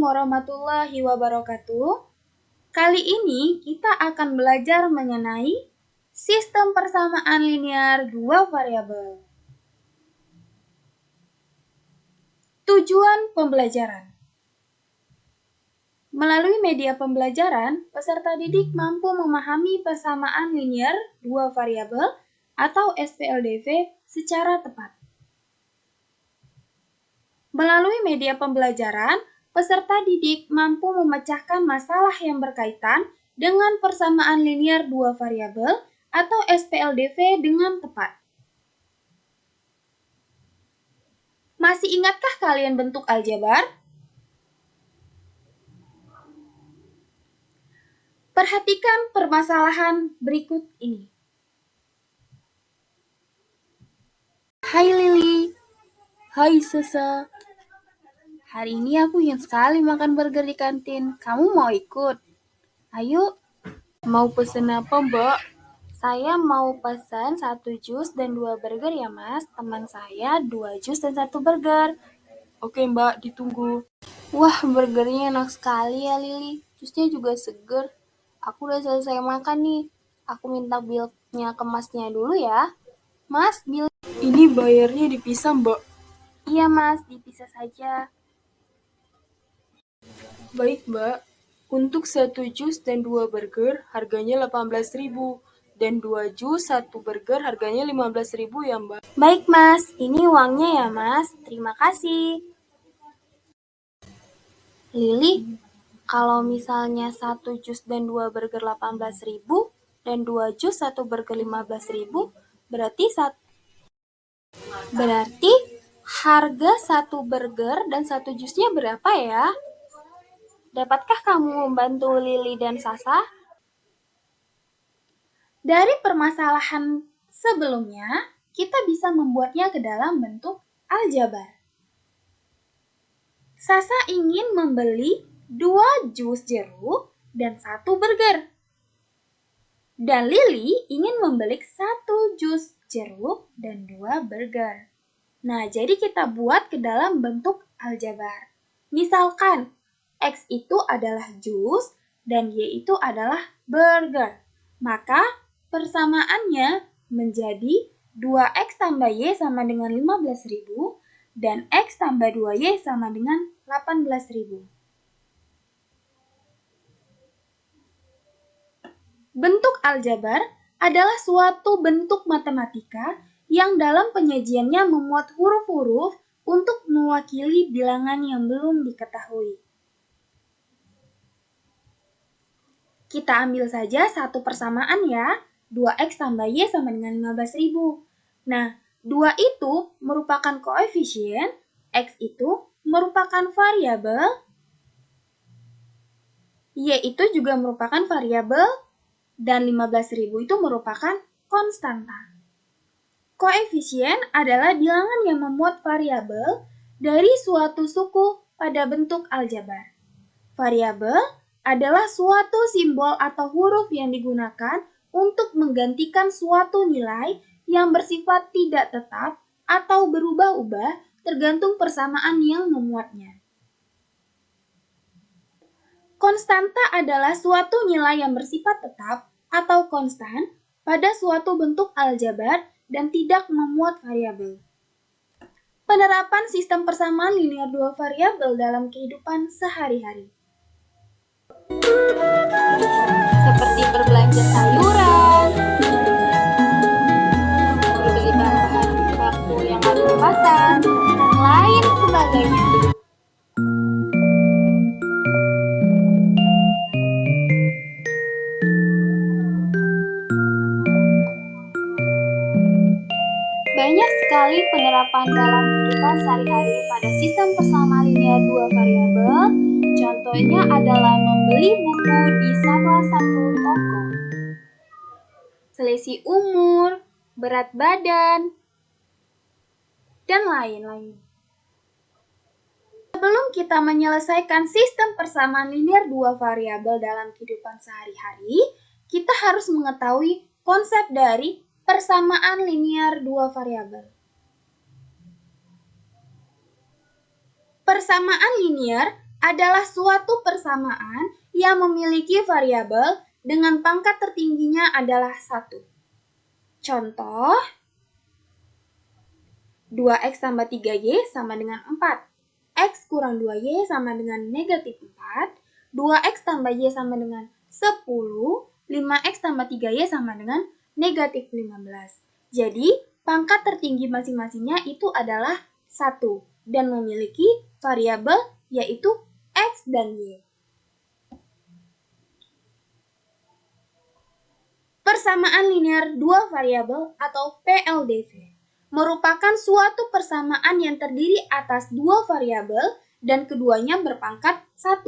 warahmatullahi wabarakatuh. Kali ini kita akan belajar mengenai sistem persamaan linear dua variabel. Tujuan pembelajaran. Melalui media pembelajaran, peserta didik mampu memahami persamaan linear dua variabel atau SPLDV secara tepat. Melalui media pembelajaran, peserta didik mampu memecahkan masalah yang berkaitan dengan persamaan linear dua variabel atau SPLDV dengan tepat. Masih ingatkah kalian bentuk aljabar? Perhatikan permasalahan berikut ini. Hai Lili. Hai Sesa. Hari ini aku ingin sekali makan burger di kantin. Kamu mau ikut? Ayo. Mau pesen apa, Mbak? Saya mau pesan 1 jus dan 2 burger ya, Mas. Teman saya 2 jus dan 1 burger. Oke, Mbak, ditunggu. Wah, burgernya enak sekali ya, Lili. Jusnya juga seger. Aku udah selesai makan nih. Aku minta bilnya ke Masnya dulu ya. Mas, bil. Ini bayarnya dipisah, Mbak. Iya, Mas, dipisah saja. Baik, Mbak. Untuk 1 jus dan 2 burger harganya 18.000 dan 2 jus 1 burger harganya 15.000 ya, Mbak. Baik, Mas. Ini uangnya ya, Mas. Terima kasih. Lili, kalau misalnya 1 jus dan 2 burger 18.000 dan 2 jus 1 burger 15.000, berarti harga 1 burger dan 1 jusnya berapa ya? Dapatkah kamu membantu Lili dan Sasa? Dari permasalahan sebelumnya, kita bisa membuatnya ke dalam bentuk aljabar. Sasa ingin membeli 2 jus jeruk dan 1 burger. Dan Lili ingin membeli 1 jus jeruk dan 2 burger. Nah, jadi kita buat ke dalam bentuk aljabar. Misalkan, X itu adalah jus dan Y itu adalah burger. Maka persamaannya menjadi 2X tambah Y sama dengan 15.000 dan X tambah 2Y sama dengan 18.000. Bentuk aljabar adalah suatu bentuk matematika yang dalam penyajiannya memuat huruf-huruf untuk mewakili bilangan yang belum diketahui. Kita ambil saja satu persamaan ya, 2X tambah Y sama dengan 15.000. Nah, 2 itu merupakan koefisien, X itu merupakan variabel, Y itu juga merupakan variabel, dan 15.000 itu merupakan konstanta. Koefisien adalah bilangan yang memuat variabel dari suatu suku pada bentuk aljabar. Variabel adalah suatu simbol atau huruf yang digunakan untuk menggantikan suatu nilai yang bersifat tidak tetap atau berubah-ubah tergantung persamaan yang memuatnya. Konstanta adalah suatu nilai yang bersifat tetap atau konstan pada suatu bentuk aljabar dan tidak memuat variabel. Penerapan sistem persamaan linear dua variabel dalam kehidupan sehari-hari. Seperti berbelanja sayuran, berbeli bahan baku yang ada di pasar, dan lain sebagainya. Banyak sekali penerapan dalam kehidupan sehari-hari pada sistem persamaan linear dua variabel. Contohnya adalah membeli buku di salah satu toko, selisih umur, berat badan, dan lain-lain. Sebelum kita menyelesaikan sistem persamaan linear dua variabel dalam kehidupan sehari-hari, kita harus mengetahui konsep dari persamaan linear dua variabel. Persamaan linear adalah suatu persamaan yang memiliki variabel dengan pangkat tertingginya adalah 1. Contoh, 2x tambah 3y sama dengan 4. X kurang 2y sama dengan negatif 4. 2x tambah y sama dengan 10. 5x tambah 3y sama dengan negatif 15. Jadi, pangkat tertinggi masing-masingnya itu adalah 1 dan memiliki variabel yaitu x dan y. Persamaan linear dua variabel atau PLDV merupakan suatu persamaan yang terdiri atas dua variabel dan keduanya berpangkat 1.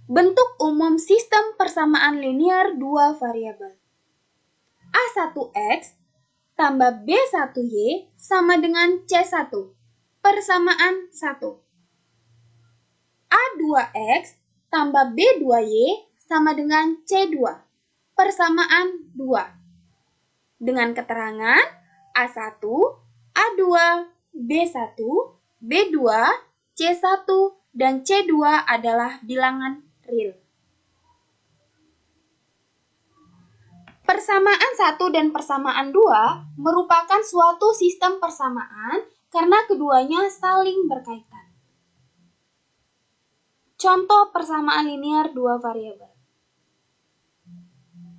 Bentuk umum sistem persamaan linear dua variabel. A1X tambah B1Y sama dengan C1. Persamaan 1. A2X tambah B2Y sama dengan C2. Persamaan 2. Dengan keterangan A1, A2, B1, B2, C1, dan C2 adalah bilangan real. Persamaan 1 dan persamaan 2 merupakan suatu sistem persamaan karena keduanya saling berkaitan. Contoh persamaan linear dua variabel.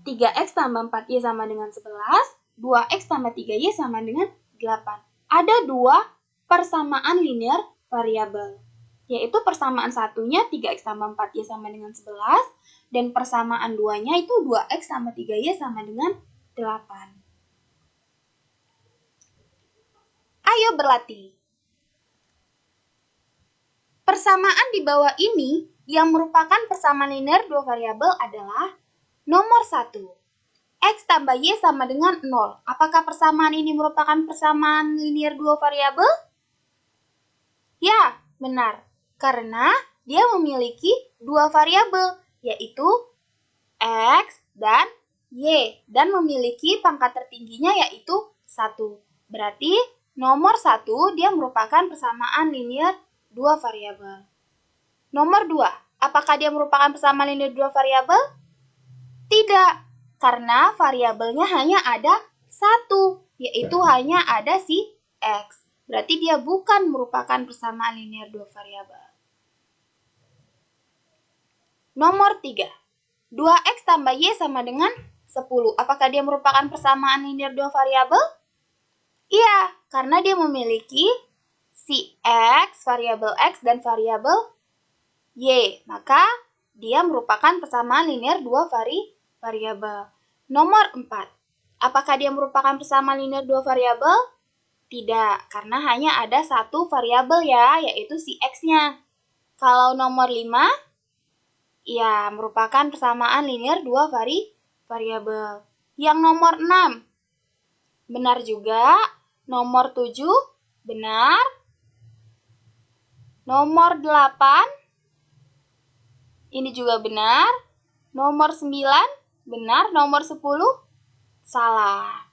3x tambah 4y sama dengan 11, 2x tambah 3y sama dengan 8. Ada dua persamaan linear variabel, yaitu persamaan satunya 3x tambah 4y sama dengan 11, dan persamaan duanya itu 2x tambah 3y sama dengan 8. Ayo berlatih. Persamaan di bawah ini yang merupakan persamaan linear dua variabel adalah nomor 1. X tambah Y sama dengan 0. Apakah persamaan ini merupakan persamaan linear dua variabel? Ya, benar. Karena dia memiliki dua variabel, yaitu X dan Y. Dan memiliki pangkat tertingginya yaitu 1. Berarti nomor 1 dia merupakan persamaan linear dua variabel. Nomor 2. Apakah dia merupakan persamaan linear dua variabel? Tidak, karena variabelnya hanya ada 1, yaitu hanya ada si X. Berarti dia bukan merupakan persamaan linear dua variabel. Nomor 3. 2x tambah y sama dengan 10. Apakah dia merupakan persamaan linear dua variabel? Iya, karena dia memiliki si X, variabel X, dan variabel Y. Maka dia merupakan persamaan linear dua variabel. Nomor 4. Apakah dia merupakan persamaan linear dua variabel? Tidak, karena hanya ada satu variabel ya, yaitu si X-nya. Kalau nomor 5, ya merupakan persamaan linear dua variabel. Yang nomor 6, benar juga. Nomor 7, benar. Nomor 8, ini juga benar. Nomor 9, benar. Nomor 10, salah.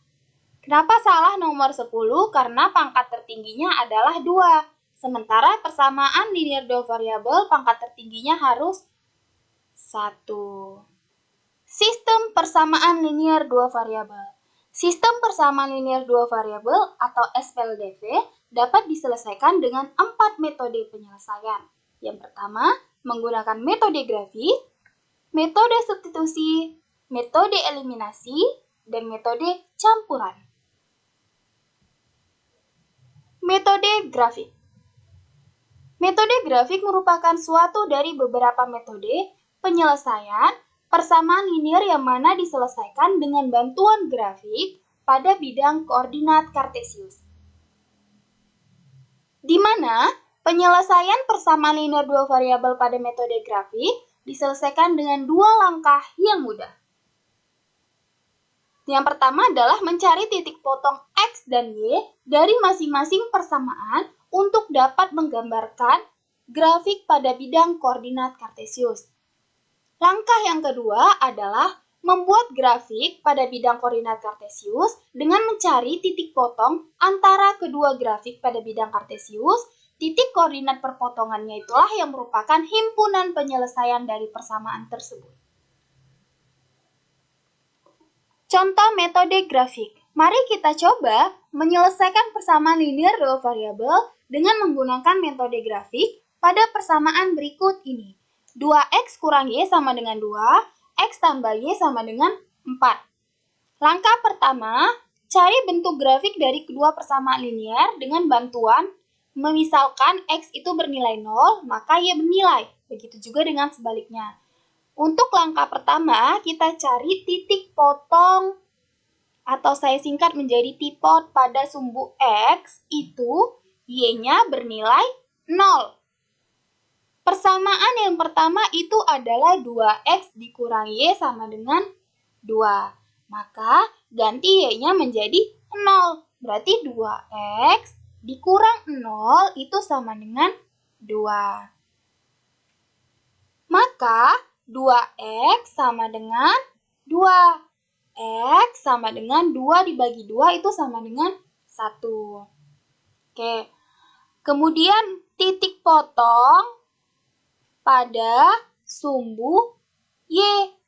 Kenapa salah nomor 10? Karena pangkat tertingginya adalah 2. Sementara persamaan linear dua variabel pangkat tertingginya harus 1. Sistem persamaan linear dua variabel. Sistem persamaan linear dua variabel atau SPLDV dapat diselesaikan dengan 4 metode penyelesaian. Yang pertama, menggunakan metode grafik, metode substitusi, metode eliminasi, dan metode campuran. Metode grafik. Metode grafik merupakan suatu dari beberapa metode penyelesaian persamaan linear yang mana diselesaikan dengan bantuan grafik pada bidang koordinat kartesius. Di mana penyelesaian persamaan linear dua variabel pada metode grafik diselesaikan dengan dua langkah yang mudah. Yang pertama adalah mencari titik potong X dan Y dari masing-masing persamaan untuk dapat menggambarkan grafik pada bidang koordinat kartesius. Langkah yang kedua adalah membuat grafik pada bidang koordinat kartesius dengan mencari titik potong antara kedua grafik pada bidang kartesius titik koordinat perpotongannya itulah yang merupakan himpunan penyelesaian dari persamaan tersebut. Contoh metode grafik. Mari kita coba menyelesaikan persamaan linear dua variabel dengan menggunakan metode grafik pada persamaan berikut ini. 2x kurang y sama dengan 2, x tambah y sama dengan 4. Langkah pertama, cari bentuk grafik dari kedua persamaan linear dengan bantuan misalkan x itu bernilai 0, maka y bernilai. Begitu juga dengan sebaliknya. Untuk langkah pertama, kita cari titik potong atau saya singkat menjadi tipot pada sumbu x itu y-nya bernilai 0. Persamaan yang pertama itu adalah 2x dikurang y sama dengan 2. Maka ganti y-nya menjadi 0. Berarti 2x dikurang 0 itu sama dengan 2. Maka 2x sama dengan 2. X sama dengan 2 dibagi 2 itu sama dengan 1. Oke. Kemudian titik potong pada sumbu y.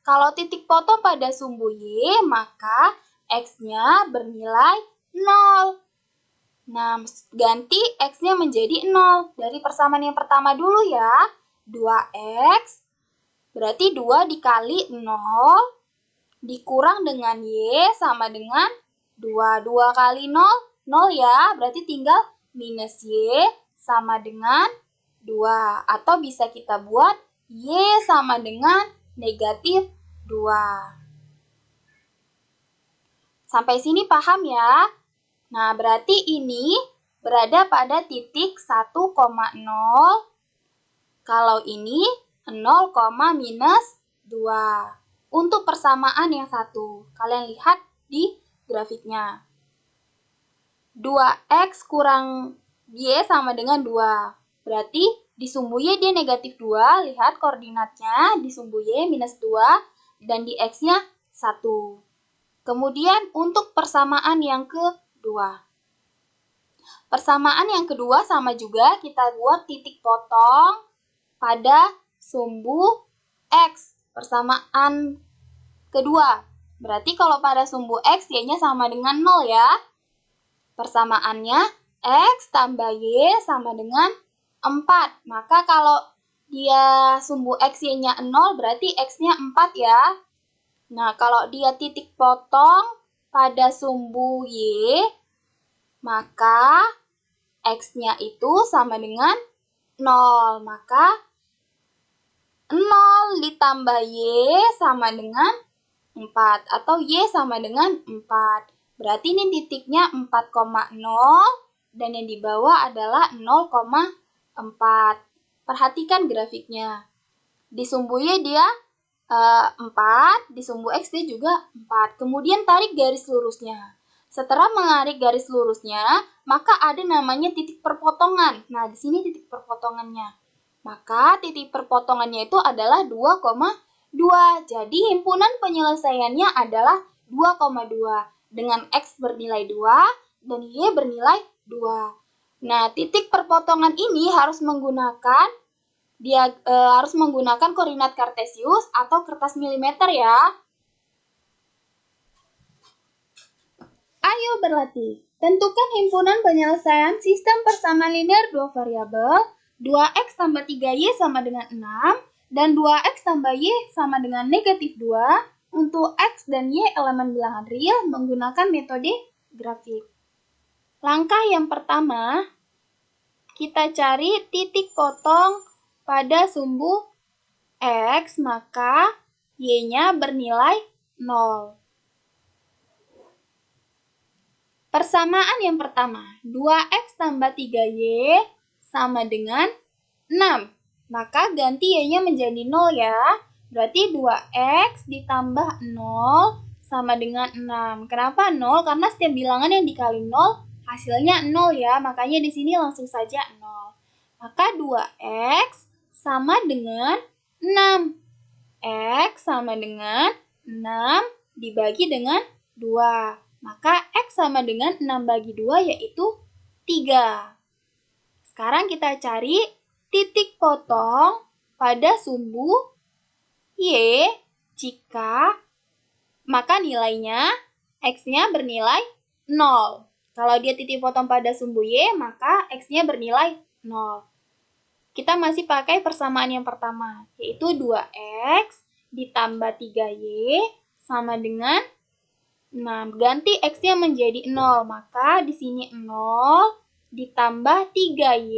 Kalau titik potong pada sumbu y, maka x-nya bernilai 0. Nah, ganti x-nya menjadi 0. Dari persamaan yang pertama dulu ya. 2x berarti 2 dikali 0 dikurang dengan y sama dengan 2. 2 kali 0, 0 ya. Berarti tinggal minus y sama dengan 2. Atau bisa kita buat y sama dengan negatif 2. Sampai sini paham ya? Nah, berarti ini berada pada titik 1,0. Kalau ini 0, minus 2. Untuk persamaan yang satu, kalian lihat di grafiknya. 2x kurang y sama dengan 2. Berarti di sumbu y dia negatif 2. Lihat koordinatnya di sumbu y minus 2 dan di x-nya 1. Kemudian untuk persamaan yang kedua. Persamaan yang kedua sama juga kita buat titik potong pada sumbu x. Persamaan kedua. Berarti kalau pada sumbu x y-nya sama dengan 0 ya. Persamaannya x tambah y sama dengan 4. Maka kalau dia sumbu x y-nya 0 berarti x-nya 4 ya. Nah, kalau dia titik potong pada sumbu y, maka x-nya itu sama dengan 0. Maka 0 ditambah y sama dengan 4. Atau y sama dengan 4. Berarti ini titiknya 4,0 dan yang di bawah adalah 0,4. Perhatikan grafiknya. Di sumbu y dia 4, di sumbu x dia juga 4. Kemudian tarik garis lurusnya. Setelah menarik garis lurusnya, maka ada namanya titik perpotongan. Nah, di sini titik perpotongannya. Maka titik perpotongannya itu adalah 2,2. Jadi himpunan penyelesaiannya adalah 2,2 dengan x bernilai 2 dan y bernilai 2. Nah, titik perpotongan ini harus menggunakan koordinat kartesius atau kertas milimeter ya. Ayo berlatih. Tentukan himpunan penyelesaian sistem persamaan linear dua variabel 2x tambah 3y sama dengan 6 dan 2x tambah y sama dengan negatif 2 untuk x dan y elemen bilangan real menggunakan metode grafik. Langkah yang pertama, kita cari titik potong pada sumbu x, maka y-nya bernilai 0. Persamaan yang pertama, 2x tambah 3y sama dengan 6. Maka ganti y-nya menjadi 0 ya. Berarti 2x ditambah 0 sama dengan 6. Kenapa 0? Karena setiap bilangan yang dikali 0 hasilnya 0 ya. Makanya di sini langsung saja 0. Maka 2x sama dengan 6. X sama dengan 6 dibagi dengan 2. Maka X sama dengan 6 bagi 2 yaitu 3. Sekarang kita cari titik potong pada sumbu Y jika maka nilainya X-nya bernilai 0. Kalau dia titik potong pada sumbu Y, maka X-nya bernilai 0. Kita masih pakai persamaan yang pertama, yaitu 2X ditambah 3Y sama dengan 6. Ganti X-nya menjadi 0, maka di sini 0 ditambah 3Y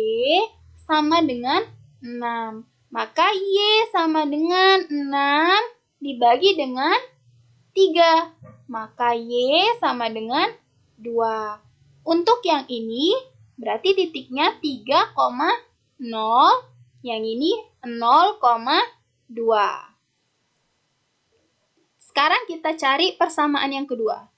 sama dengan 6. Maka Y sama dengan 6 dibagi dengan 3. Maka Y sama dengan 2. Untuk yang ini, berarti titiknya 3,0. Yang ini 0,2. Sekarang kita cari persamaan yang kedua.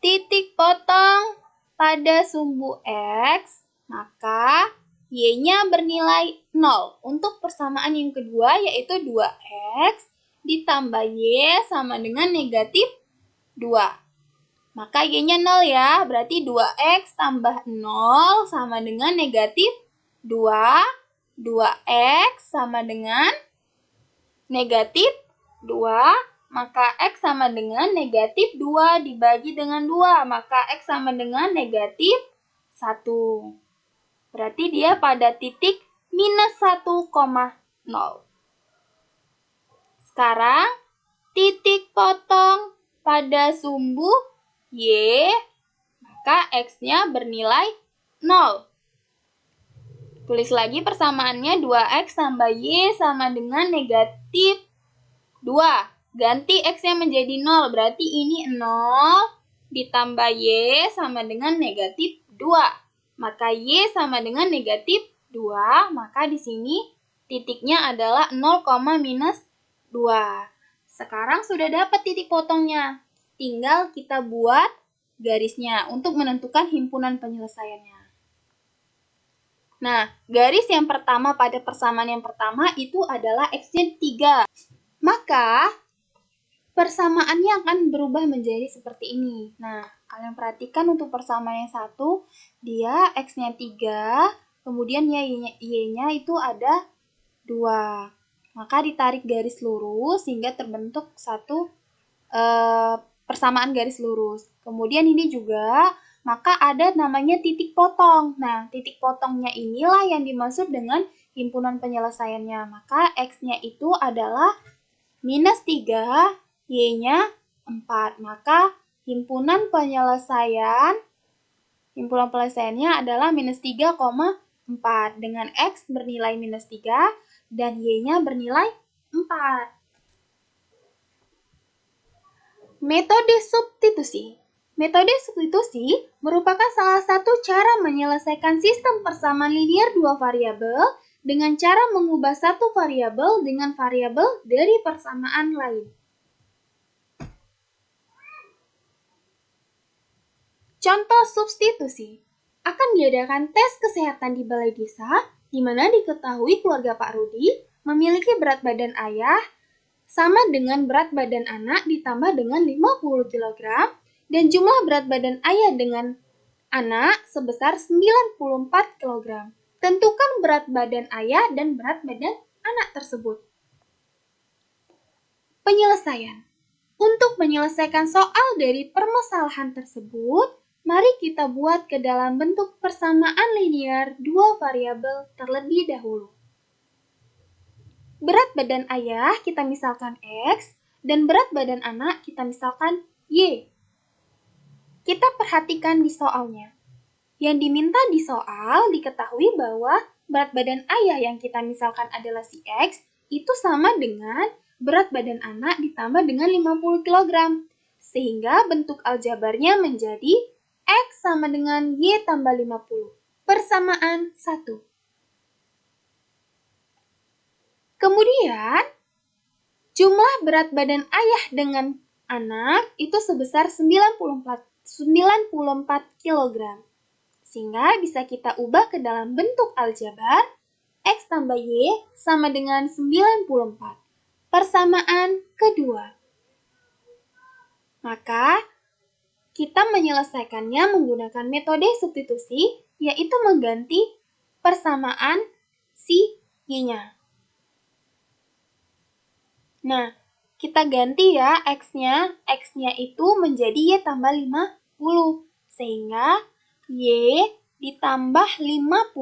Titik potong pada sumbu X, maka Y-nya bernilai 0. Untuk persamaan yang kedua yaitu 2X ditambah Y sama dengan negatif 2. Maka Y-nya 0 ya, berarti 2X tambah 0 sama dengan negatif 2. 2X sama dengan negatif 2. Maka X sama dengan negatif 2 dibagi dengan 2. Maka X sama dengan negatif 1. Berarti dia pada titik minus 1,0. Sekarang, titik potong pada sumbu Y, maka X-nya bernilai 0. Tulis lagi persamaannya 2X tambah Y sama dengan negatif 2. Ganti X-nya menjadi 0, berarti ini 0 ditambah Y sama dengan negatif 2. Maka Y sama dengan negatif 2, maka di sini titiknya adalah 0, minus 2. Sekarang sudah dapat titik potongnya. Tinggal kita buat garisnya untuk menentukan himpunan penyelesaiannya. Nah, garis yang pertama pada persamaan yang pertama itu adalah X-nya 3. Maka, persamaannya akan berubah menjadi seperti ini. Nah, kalian perhatikan untuk persamaan yang satu, dia X-nya 3, kemudian Y-nya itu ada 2. Maka ditarik garis lurus sehingga terbentuk satu persamaan garis lurus. Kemudian ini juga, maka ada namanya titik potong. Nah, titik potongnya inilah yang dimaksud dengan himpunan penyelesaiannya. Maka X-nya itu adalah minus 3, Y-nya 4. Maka himpunan penyelesaiannya adalah minus 3,4 dengan X bernilai minus 3 dan Y-nya bernilai 4. Metode substitusi. Metode substitusi merupakan salah satu cara menyelesaikan sistem persamaan linear dua variabel dengan cara mengubah satu variabel dengan variabel dari persamaan lain. Contoh substitusi. Akan diadakan tes kesehatan di balai desa, di mana diketahui keluarga Pak Rudi memiliki berat badan ayah sama dengan berat badan anak ditambah dengan 50 kg dan jumlah berat badan ayah dengan anak sebesar 94 kg. Tentukan berat badan ayah dan berat badan anak tersebut. Penyelesaian. Untuk menyelesaikan soal dari permasalahan tersebut, mari kita buat ke dalam bentuk persamaan linear dua variabel terlebih dahulu. Berat badan ayah kita misalkan X, dan berat badan anak kita misalkan Y. Kita perhatikan di soalnya. Yang diminta di soal diketahui bahwa berat badan ayah yang kita misalkan adalah si X, itu sama dengan berat badan anak ditambah dengan 50 kg. Sehingga bentuk aljabarnya menjadi X sama dengan Y tambah 50. Persamaan 1. Kemudian, jumlah berat badan ayah dengan anak itu sebesar 94 kg. Sehingga bisa kita ubah ke dalam bentuk aljabar X tambah Y sama dengan 94. Persamaan kedua. Maka, Kita menyelesaikannya menggunakan metode substitusi, yaitu mengganti persamaan si Y-nya. Nah, kita ganti ya X-nya. X-nya itu menjadi Y tambah 50. Sehingga Y ditambah 50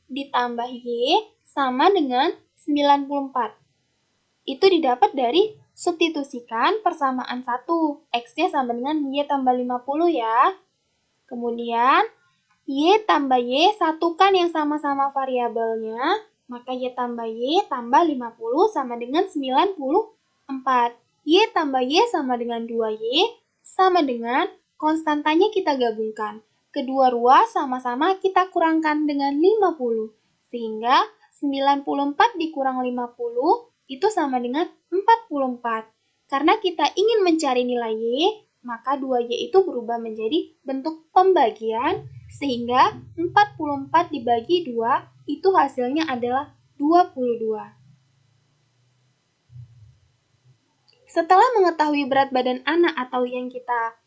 ditambah Y sama dengan 94. Itu didapat dari substitusikan persamaan 1. X-nya sama dengan Y tambah 50 ya. Kemudian, Y tambah Y, satukan yang sama-sama variabelnya. Maka Y tambah Y tambah 50 sama dengan 94. Y tambah Y sama dengan 2Y sama dengan konstantanya kita gabungkan. Kedua ruas sama-sama kita kurangkan dengan 50. Sehingga 94 dikurang 50 itu sama dengan 44. Karena kita ingin mencari nilai Y, maka 2Y itu berubah menjadi bentuk pembagian, sehingga 44 dibagi 2, itu hasilnya adalah 22. Setelah mengetahui berat badan anak atau yang kita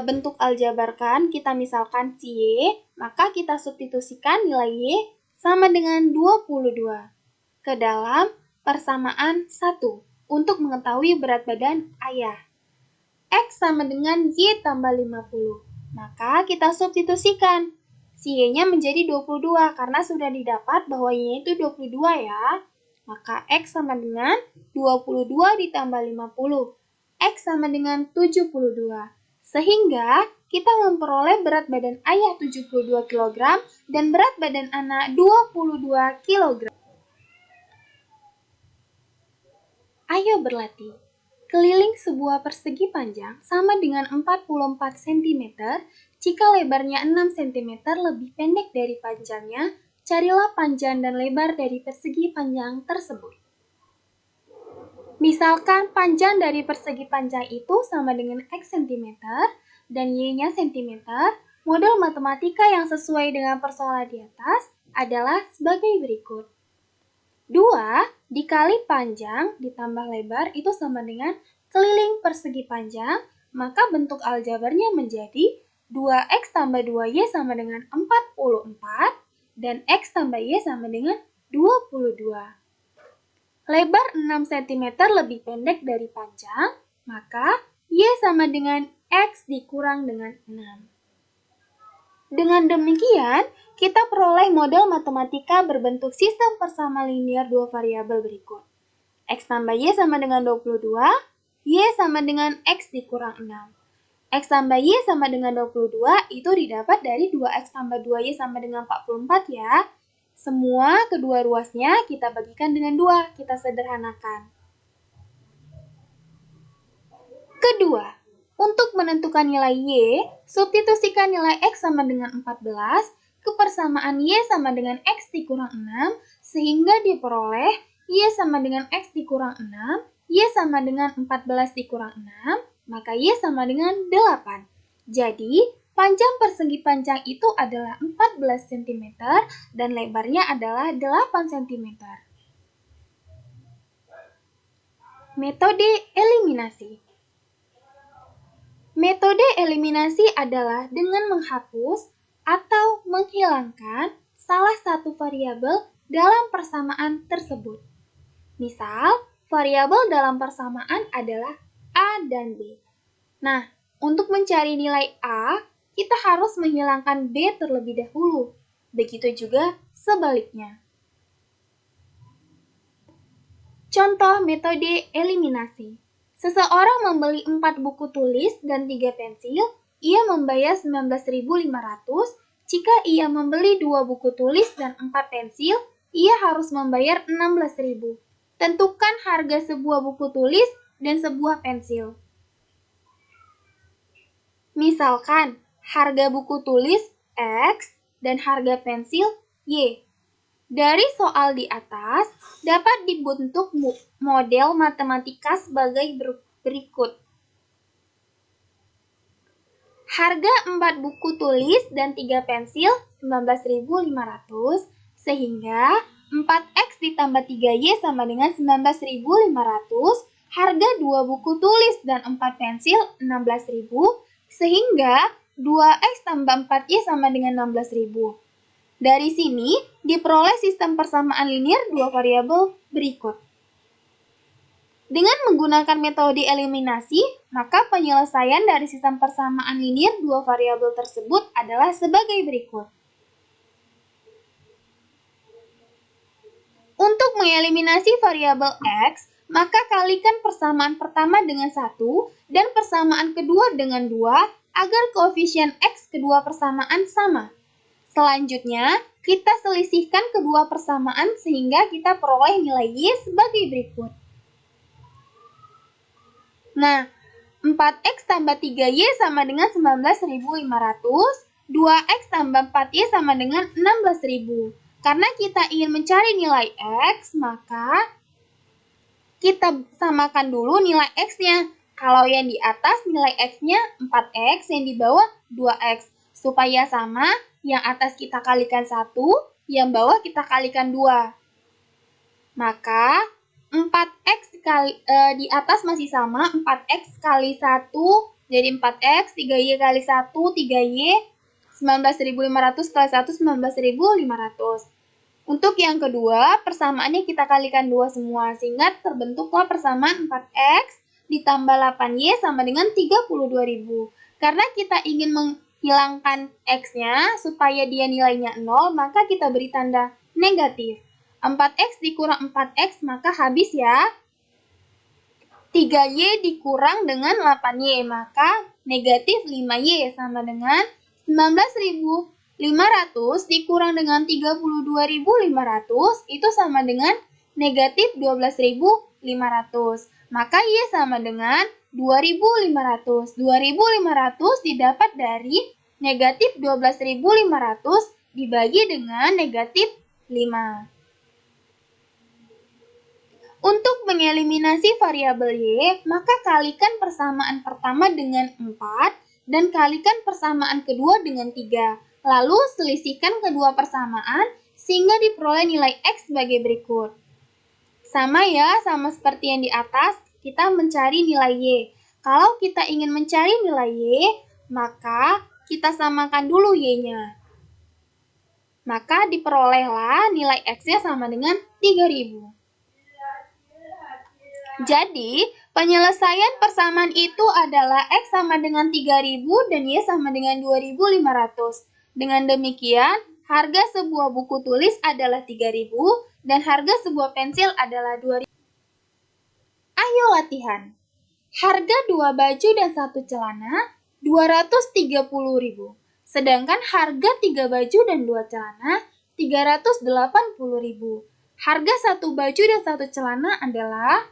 bentuk aljabarkan, kita misalkan si Y, maka kita substitusikan nilai Y sama dengan 22 ke dalam persamaan 1 untuk mengetahui berat badan ayah. X sama dengan Y tambah 50. Maka kita substitusikan. Si Y-nya menjadi 22 karena sudah didapat bahwa Y-nya itu 22 ya. Maka X sama dengan 22 ditambah 50. X sama dengan 72. Sehingga kita memperoleh berat badan ayah 72 kg dan berat badan anak 22 kg. Ayo berlatih. Keliling sebuah persegi panjang sama dengan 44 cm. Jika lebarnya 6 cm lebih pendek dari panjangnya, carilah panjang dan lebar dari persegi panjang tersebut. Misalkan panjang dari persegi panjang itu sama dengan X cm dan Y-nya cm, model matematika yang sesuai dengan persoalan di atas adalah sebagai berikut. 2 dikali panjang ditambah lebar itu sama dengan keliling persegi panjang, maka bentuk aljabarnya menjadi 2X tambah 2Y sama dengan 44 dan X tambah Y sama dengan 22. Lebar 6 cm lebih pendek dari panjang, maka Y sama dengan X dikurang dengan 6. Dengan demikian, kita peroleh model matematika berbentuk sistem persama linear dua variabel berikut. X tambah Y sama dengan 22, Y sama dengan X dikurang 6. X tambah Y sama dengan 22 itu didapat dari 2X tambah 2Y sama dengan 44 ya. Semua kedua ruasnya kita bagikan dengan 2, kita sederhanakan. Kedua, untuk menentukan nilai Y, substitusikan nilai X sama dengan 14 ke persamaan Y sama dengan X dikurang 6, sehingga diperoleh Y sama dengan X dikurang 6, Y sama dengan 14 dikurang 6, maka Y sama dengan 8. Jadi, panjang persegi panjang itu adalah 14 cm dan lebarnya adalah 8 cm. Metode eliminasi. Metode eliminasi adalah dengan menghapus atau menghilangkan salah satu variabel dalam persamaan tersebut. Misal, variabel dalam persamaan adalah A dan B. Nah, untuk mencari nilai A, kita harus menghilangkan B terlebih dahulu. Begitu juga sebaliknya. Contoh metode eliminasi. Seseorang membeli 4 buku tulis dan 3 pensil, ia membayar 19.500. Jika ia membeli 2 buku tulis dan 4 pensil, ia harus membayar 16.000. Tentukan harga sebuah buku tulis dan sebuah pensil. Misalkan, harga buku tulis X dan harga pensil Y. Dari soal di atas, dapat dibentuk model matematika sebagai berikut. Harga 4 buku tulis dan 3 pensil 19.500, sehingga 4X ditambah 3Y sama dengan 19.500, harga 2 buku tulis dan 4 pensil 16.000, Sehingga 2X tambah 4Y sama dengan 16.000. Dari sini diperoleh sistem persamaan linear dua variabel berikut. Dengan menggunakan metode eliminasi, maka penyelesaian dari sistem persamaan linear dua variabel tersebut adalah sebagai berikut. Untuk mengeliminasi variabel X, maka kalikan persamaan pertama dengan 1 dan persamaan kedua dengan 2 agar koefisien X kedua persamaan sama. Selanjutnya, kita selisihkan kedua persamaan sehingga kita peroleh nilai Y sebagai berikut. Nah, 4X tambah 3Y sama dengan 19.500, 2X tambah 4Y sama dengan 16.000. Karena kita ingin mencari nilai X, maka kita samakan dulu nilai X-nya. Kalau yang di atas nilai X-nya 4X, yang di bawah 2X. Supaya sama, yang atas kita kalikan 1, yang bawah kita kalikan 2. Maka 4X di atas masih sama, 4X kali 1 jadi 4X, 3Y kali 1, 3Y, 19.500 kali 1, 19.500. Untuk yang kedua, persamaannya kita kalikan 2 semua, sehingga terbentuklah persamaan 4X ditambah 8Y sama dengan 32.000. Karena kita ingin menghilangkan X-nya supaya dia nilainya 0, maka kita beri tanda negatif. 4X dikurang 4X, maka habis ya. 3Y dikurang dengan 8Y, maka negatif 5Y sama dengan 19.500 dikurang dengan 32.500 itu sama dengan negatif 12.500. Maka Y sama dengan 2.500. 2.500 didapat dari negatif 12.500 dibagi dengan negatif 5. Untuk mengeliminasi variabel Y, maka kalikan persamaan pertama dengan 4 dan kalikan persamaan kedua dengan 3. Lalu selisihkan kedua persamaan sehingga diperoleh nilai X sebagai berikut. Sama ya, sama seperti yang di atas, kita mencari nilai Y. Kalau kita ingin mencari nilai Y, maka kita samakan dulu Y-nya. Maka diperolehlah nilai X-nya sama dengan 3.000. Jadi, penyelesaian persamaan itu adalah X sama dengan 3.000 dan Y sama dengan 2.500. Dengan demikian, harga sebuah buku tulis adalah 3.000 dan harga sebuah pensil adalah 2.000. Ayo latihan. Harga 2 baju dan 1 celana 230.000. Sedangkan harga 3 baju dan 2 celana 380.000. Harga 1 baju dan 1 celana adalah,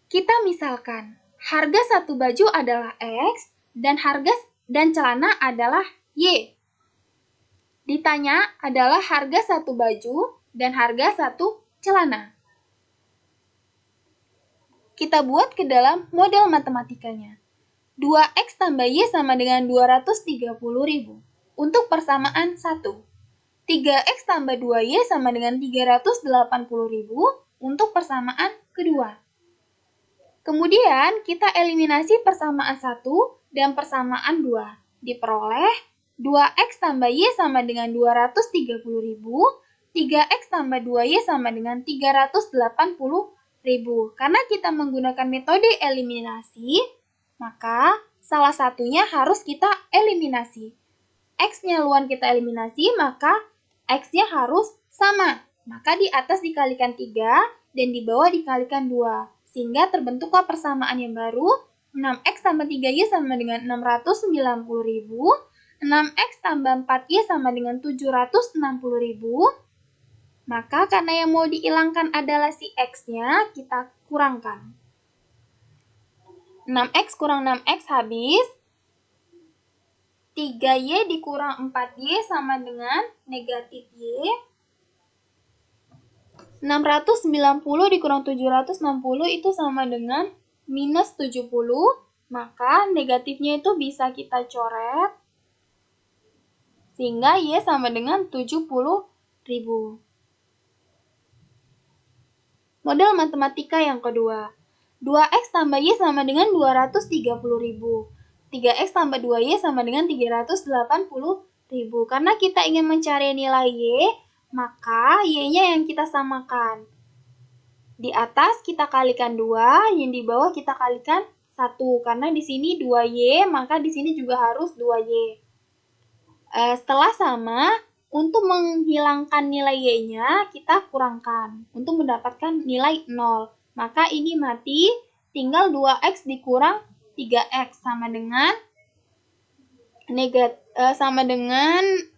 kita misalkan, harga 1 baju adalah X dan celana adalah Y. Ditanya adalah harga 1 baju dan harga 1 celana. Kita buat ke dalam model matematikanya. 2X tambah Y sama dengan 230.000 untuk persamaan 1. 3X tambah 2Y sama dengan 380.000 untuk persamaan kedua. Kemudian kita eliminasi persamaan 1 dan persamaan 2. Diperoleh 2X tambah Y sama dengan 230.000, 3X tambah 2Y sama dengan 380.000. Karena kita menggunakan metode eliminasi, maka salah satunya harus kita eliminasi. X-nya luan kita eliminasi, maka X-nya harus sama. Maka di atas dikalikan 3 dan di bawah dikalikan 2. Sehingga terbentuklah persamaan yang baru, 6X tambah 3Y sama dengan 690.000, 6X tambah 4Y sama dengan 760.000. Maka karena yang mau dihilangkan adalah si X-nya, kita kurangkan. 6X kurang 6X habis. 3Y dikurang 4Y sama dengan negatif Y. 690 dikurang 760 itu sama dengan minus 70. Maka negatifnya itu bisa kita coret. Sehingga Y sama dengan 70.000. Model matematika yang kedua. 2X tambah Y sama dengan 230.000. 3X tambah 2Y sama dengan 380.000. Karena kita ingin mencari nilai Y, maka Y-nya yang kita samakan. Di atas kita kalikan 2, yang di bawah kita kalikan 1. Karena di sini 2Y, maka di sini juga harus 2Y. Setelah sama, untuk menghilangkan nilai Y-nya, kita kurangkan untuk mendapatkan nilai 0. Maka ini mati, tinggal 2X dikurang 3X sama dengan sama dengan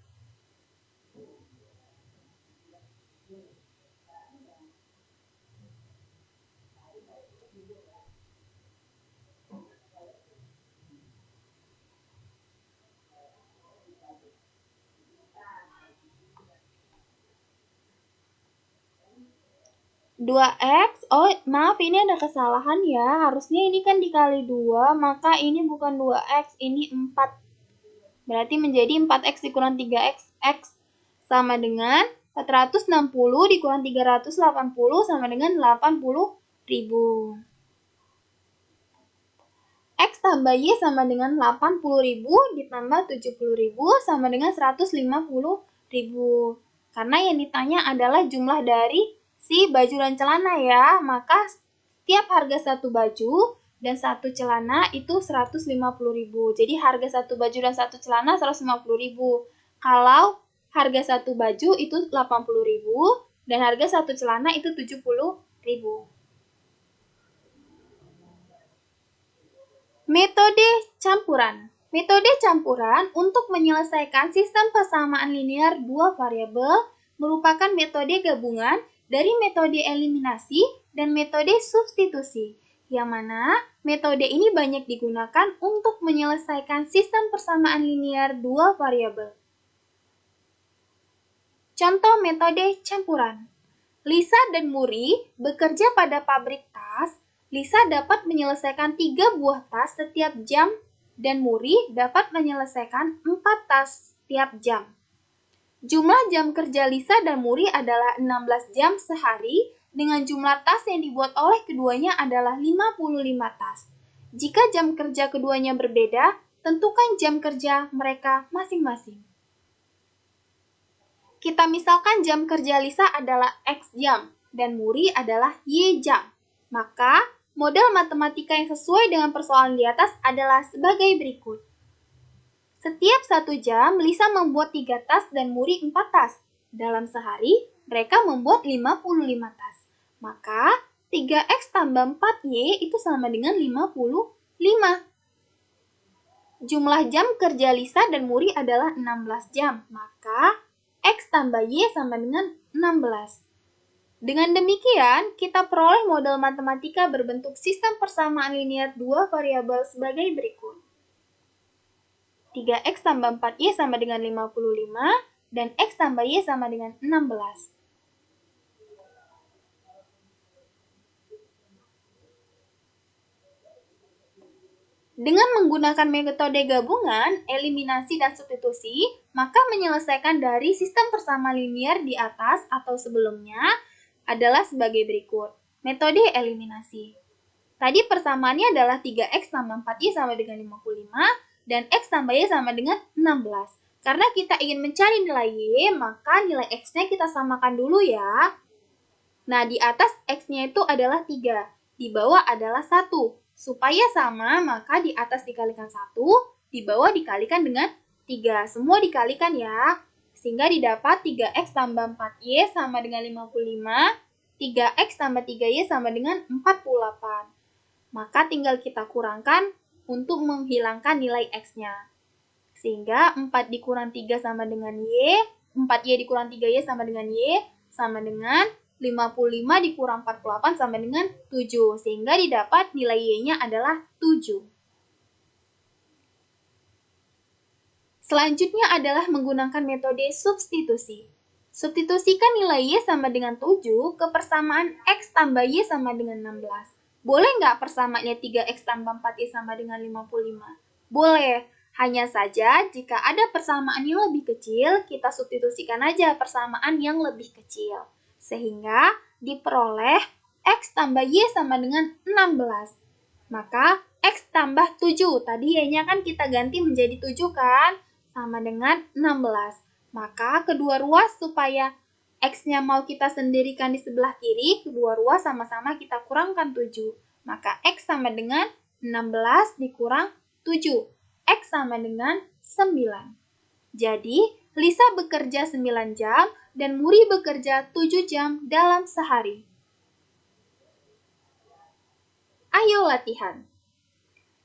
2X, oh maaf ini ada kesalahan ya, harusnya ini kan dikali 2, maka ini bukan 2X, ini 4. Berarti menjadi 4X dikurang 3X, X sama dengan 460 dikurang 380 sama dengan 80.000. X tambah Y sama dengan 80.000 ditambah 70.000 sama dengan 150.000. Karena yang ditanya adalah jumlah dari si baju dan celana ya, maka setiap harga satu baju dan satu celana itu 150.000. Jadi harga satu baju dan satu celana 150.000. Kalau harga satu baju itu 80.000 dan harga satu celana itu 70.000. Metode campuran. Metode campuran untuk menyelesaikan sistem persamaan linear dua variabel merupakan metode gabungan dari metode eliminasi dan metode substitusi, yang mana metode ini banyak digunakan untuk menyelesaikan sistem persamaan linear dua variabel. Contoh metode campuran. Lisa dan Muri bekerja pada pabrik tas. Lisa dapat menyelesaikan 3 buah tas setiap jam dan Muri dapat menyelesaikan 4 tas setiap jam. Jumlah jam kerja Lisa dan Muri adalah 16 jam sehari dengan jumlah tas yang dibuat oleh keduanya adalah 55 tas. Jika jam kerja keduanya berbeda, tentukan jam kerja mereka masing-masing. Kita misalkan jam kerja Lisa adalah X jam dan Muri adalah Y jam. Maka, model matematika yang sesuai dengan persoalan di atas adalah sebagai berikut. Setiap 1 jam, Lisa membuat 3 tas dan Muri 4 tas. Dalam sehari, mereka membuat 55 tas. Maka, 3X tambah 4Y itu sama dengan 55. Jumlah jam kerja Lisa dan Muri adalah 16 jam. Maka, X tambah Y sama dengan 16. Dengan demikian, kita peroleh model matematika berbentuk sistem persamaan linear dua variabel sebagai berikut. 3X tambah 4Y sama dengan 55, dan X tambah Y sama dengan 16. Dengan menggunakan metode gabungan, eliminasi, dan substitusi, maka menyelesaikan dari sistem persamaan linear di atas atau sebelumnya adalah sebagai berikut. Metode eliminasi. Tadi persamaannya adalah 3X tambah 4Y sama dengan 55, dan X tambah Y sama dengan 16. Karena kita ingin mencari nilai Y, maka nilai X-nya kita samakan dulu ya. Nah, di atas X-nya itu adalah 3, di bawah adalah 1. Supaya sama, maka di atas dikalikan 1, di bawah dikalikan dengan 3. Semua dikalikan ya. Sehingga didapat 3X tambah 4Y sama dengan 55, 3X tambah 3Y sama dengan 48. Maka tinggal kita kurangkan untuk menghilangkan nilai X-nya. Sehingga 4 dikurang 3 sama dengan Y, 4Y dikurang 3Y sama dengan Y, sama dengan 55 dikurang 48 sama dengan 7. Sehingga didapat nilai Y-nya adalah 7. Selanjutnya adalah menggunakan metode substitusi. Substitusikan nilai Y sama dengan 7 ke persamaan X tambah Y sama dengan 16. Boleh nggak persamaannya 3X tambah 4Y sama dengan 55? Boleh. Hanya saja, jika ada persamaan yang lebih kecil, kita substitusikan aja persamaan yang lebih kecil. Sehingga diperoleh X tambah Y sama dengan 16. Maka X tambah 7. Tadi Y-nya kan kita ganti menjadi 7 kan? Sama dengan 16. Maka kedua ruas supaya X-nya mau kita sendirikan di sebelah kiri, kedua ruas sama-sama kita kurangkan 7. Maka X sama dengan 16 dikurang 7. X sama dengan 9. Jadi, Lisa bekerja 9 jam dan Muri bekerja 7 jam dalam sehari. Ayo latihan.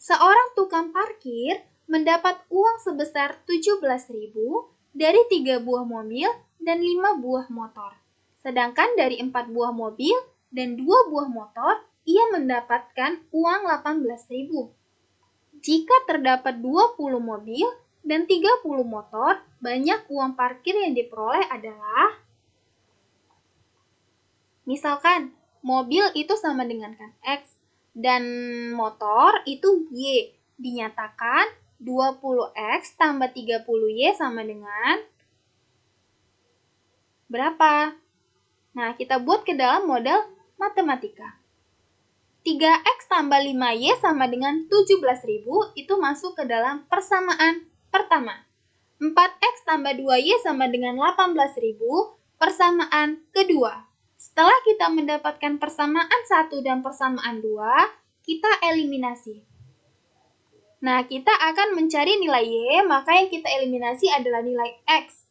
Seorang tukang parkir mendapat uang sebesar 17.000 dari 3 buah mobil dan 5 buah motor. Sedangkan dari 4 buah mobil dan 2 buah motor, ia mendapatkan uang 18.000. Jika terdapat 20 mobil dan 30 motor, banyak uang parkir yang diperoleh adalah, misalkan, mobil itu sama dengan kan X, dan motor itu Y. Dinyatakan 20X tambah 30Y sama dengan berapa? Nah, kita buat ke dalam model matematika. 3X tambah 5Y sama dengan 17.000 itu masuk ke dalam persamaan pertama. 4X tambah 2Y sama dengan 18.000, persamaan kedua. Setelah kita mendapatkan persamaan 1 dan persamaan 2, kita eliminasi. Nah, kita akan mencari nilai Y, maka yang kita eliminasi adalah nilai X.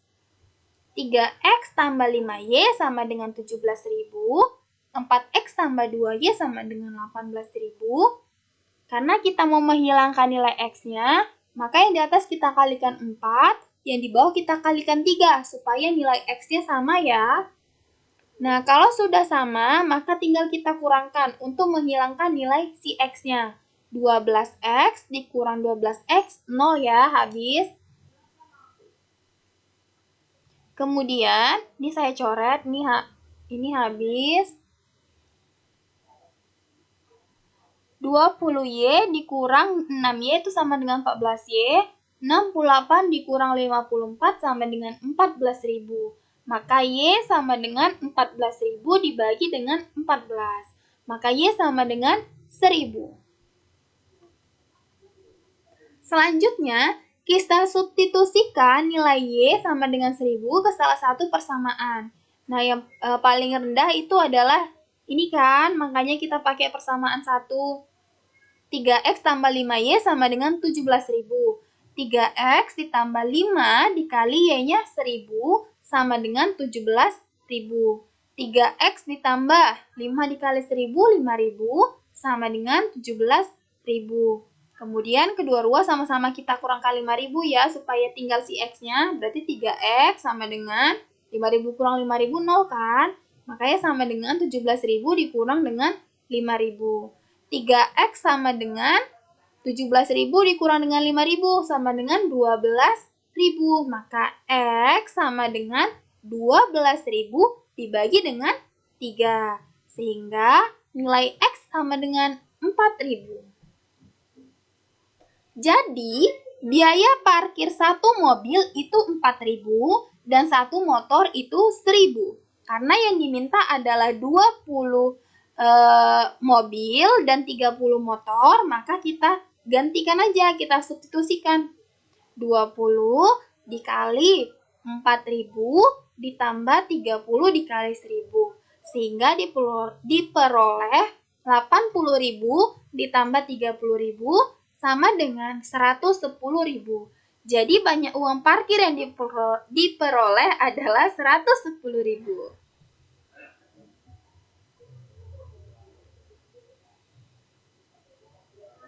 3X tambah 5Y sama dengan 17.000, 4X tambah 2Y sama dengan 18.000. Karena kita mau menghilangkan nilai X-nya, maka yang di atas kita kalikan 4, yang di bawah kita kalikan 3, supaya nilai X-nya sama ya. Nah, kalau sudah sama, maka tinggal kita kurangkan untuk menghilangkan nilai si X-nya. 12X dikurang 12X, 0 ya, habis. Kemudian, ini saya coret, ini habis. 20Y dikurang 6Y itu sama dengan 14Y. 68 dikurang 54 sama dengan 14.000. Maka Y sama dengan 14.000 dibagi dengan 14. Maka Y sama dengan 1.000. Selanjutnya, kita substitusikan nilai Y sama dengan 1.000 ke salah satu persamaan. Nah, yang paling rendah itu adalah ini kan, makanya kita pakai persamaan 1. 3X tambah 5Y sama dengan 17.000. 3X ditambah 5 dikali Y-nya 1.000 sama dengan 17.000. 3X ditambah 5 dikali 1.000, 5.000 sama dengan 17.000. Kemudian kedua ruas sama-sama kita kurangkan 5.000 ya, supaya tinggal si X-nya. Berarti 3X sama dengan 5.000 kurang 5.000, 0 kan? Makanya sama dengan 17.000 dikurang dengan 5.000. 3X sama dengan 17.000 dikurang dengan 5.000 sama dengan 12.000. Maka X sama dengan 12.000 dibagi dengan 3. Sehingga nilai X sama dengan 4.000. Jadi, biaya parkir satu mobil itu 4.000 dan satu motor itu 1.000. Karena yang diminta adalah 20 mobil dan 30 motor, maka kita gantikan aja, kita substitusikan. 20 dikali 4.000 ditambah 30 dikali 1.000. Sehingga diperoleh 80.000 ditambah 30.000 sama dengan 110.000. Jadi banyak uang parkir yang diperoleh adalah 110.000.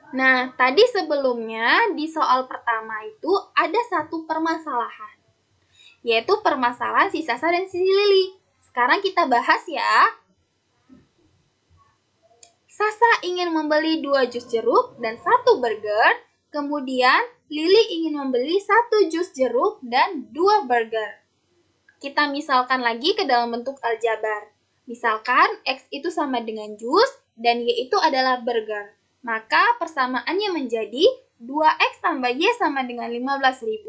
Nah, tadi sebelumnya di soal pertama itu ada satu permasalahan, yaitu permasalahan si Sasa dan si Lili. Sekarang kita bahas ya. Sasa ingin membeli 2 jus jeruk dan 1 burger, kemudian Lili ingin membeli 1 jus jeruk dan 2 burger. Kita misalkan lagi ke dalam bentuk aljabar. Misalkan X itu sama dengan jus dan Y itu adalah burger. Maka persamaannya menjadi 2X tambah Y sama dengan 15.000,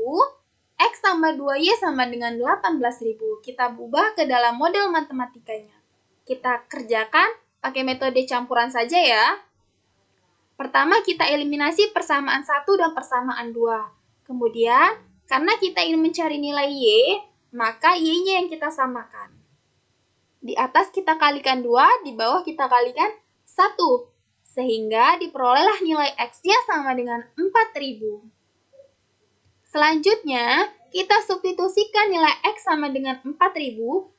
X tambah 2Y sama dengan 18.000. Kita ubah ke dalam model matematikanya. Kita kerjakan pakai metode campuran saja ya. Pertama kita eliminasi persamaan 1 dan persamaan 2. Kemudian, karena kita ingin mencari nilai Y, maka Y-nya yang kita samakan. Di atas kita kalikan 2, di bawah kita kalikan 1. Sehingga diperolehlah nilai X-nya sama dengan 4000. Selanjutnya, kita substitusikan nilai X sama dengan 4000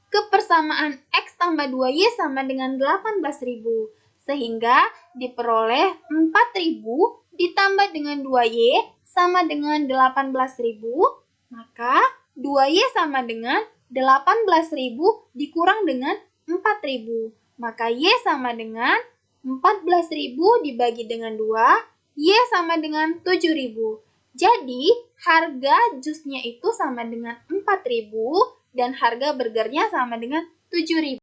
ke persamaan X tambah 2Y sama dengan 18.000. Sehingga diperoleh 4000 ditambah dengan 2Y sama dengan 18.000. Maka 2Y sama dengan 18.000 dikurang dengan 4.000. Maka Y sama dengan 14.000 dibagi dengan 2, Y sama dengan 7.000. Jadi, harga jusnya itu sama dengan 4.000 dan harga burgernya sama dengan 7.000.